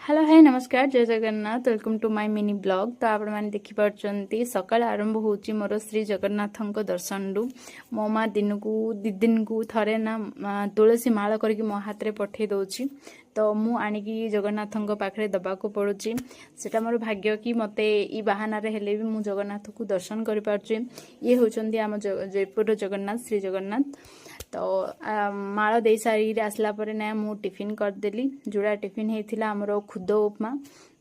Hello hi नमस्कार जय Jagannath welcome to my mini blog. तो आपण मैंने देखिपे सकाल आरंभ होची मोर श्री जगन्नाथ दर्शन रु मो माँ दिन को दी दिन को थरे ना तुलसी माला करके मो हाथ में पठे दौची। तो मु आणिकी जगन्नाथ पाखे दबा को पड़ुची सेटा मोर भाग्य कि मते ई बाहाना रे हेले भी मु जगन्नाथ को दर्शन कर पारची। ये होचंदी आम जयपुर जगन्नाथ श्री जगन्नाथ। तो माला दे सारी आसला परे ना मु टिफिन करदेली जोड़ा टिफिन होता आमर खुद उपमा।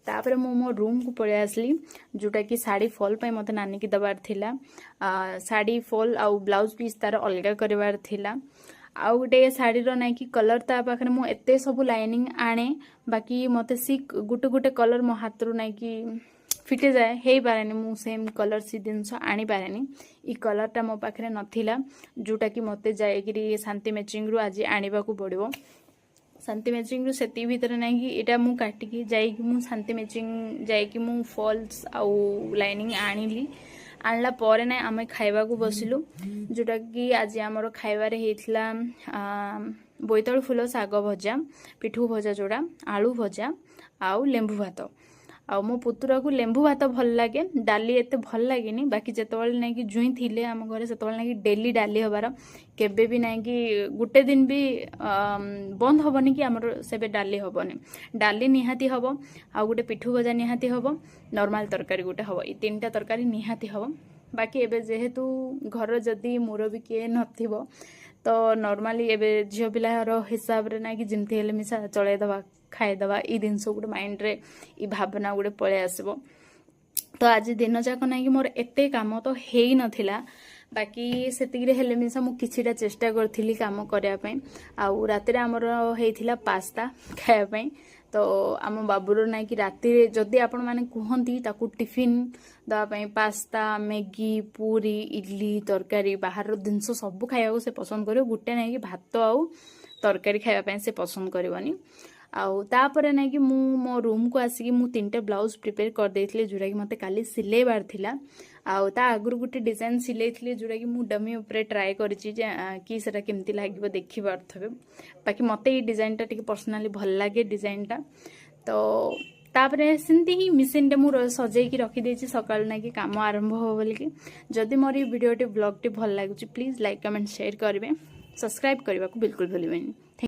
तापर मु मो रूम को पड़े आसली जोटा कि साड़ी फॉल पे मते नानी की दबार थिला। साड़ी फॉल आउ ब्लाउज पीस तार अलग करवार थिला। आउ गोटे शाढ़ी ना कि कलर ता पाखे मु एते सब लाइनिंग आने बाकी मते सी गुटे गुटे कलर मो हाथ रू ना कि फिटे जाए हे पारे मु सेम कलर सी जिनस आनी पारे। ई कलर टा मो पाखे नथिला जोटा कि मते जाए शांति मैचिंग रु आज आनिबा को पड़िबो। शांति मैचिंग रु सेती भीतर ना कि एटा मु काटिकी जाई मु शांति मैचिंग जाई कि मु फॉल्स आउ लाइनिंग आनिली। आणला परे ना आमे खाइबा को बसिलु जोटा कि आज आमर खाइबारे हेथिला बोईतालु फूल साग भजा पिठू भजा जोड़ा आलू भजा आउ लेंबू भात। आ मो पुतुरा को लेंबू भात भल लगे डाली एते भल लगे बाकी जितेबाला ना कि जुई थिले आम घर से ना कि डेली डाली हबार केबे भी ना कि गुटे दिन भी बंद हबनी कि आमर सेबे डाली हबनी। डाली निहाती हब आ गोटे पिठू भजा निहाती हब नॉर्मल तरकारी गोटे हब ई तीनटा तरकारी निहाती हब। बाकी एबे जेहेतु घर जदि मुरबी किए नथिबो तो नॉर्मली एबे झियो पिलार हिसाब रे ना कि जिमती हेले मिसा चलै दबा खाइदबा ई जिनस गोटे माइंड रे ई भावना गोटे पळे आसबो। तो आज दिन जाक ना कि मोर एते काम तो हेई नथिला बाकी सेतिगिरे हेले मिसा मु किछिटा चेष्टा करथिली काम करिया पई। आउ राति रे हमर हेइथिला पास्ता खाया पई। तो आम बाबूर ना कि राति रे जदि आपण माने कुहंती ताकू टिफिन दवा पई पास्ता मैगी पूरी इडली तरकारी बाहर जिनस सब खाइबा से पसंद करियो गुटे ना कि भात आउ तरकारी खाइबा पई से पसंद करबनी। आउ तापर ना कि मु मो रूम को आसिकी मु तीनटा ब्लाउज प्रिपेयर कर देथिले जोड़ा कि मते काली सिलेबार थिला। आउ ता आगुर गुटे डिजाइन सिलेथिले जोड़ा कि मु डमी ऊपर ट्राई करछि जे कि सेटा केमती लागिबो देखि पारथबे। बाकी मते ई डिजाइन टा टिके पर्सनली भल लागे डिजाइन टा। तो तापरे सेंती ही मिशन टे मु सजाई की रखी देछि सकाळ ना कि काम आरंभ हो बोली कि जदि मोर ई वीडियो टे ब्लॉग टे भल लागुछि प्लीज लाइक कमेंट शेयर करबे सब्सक्राइब करबा को बिल्कुल भूलिबेनी।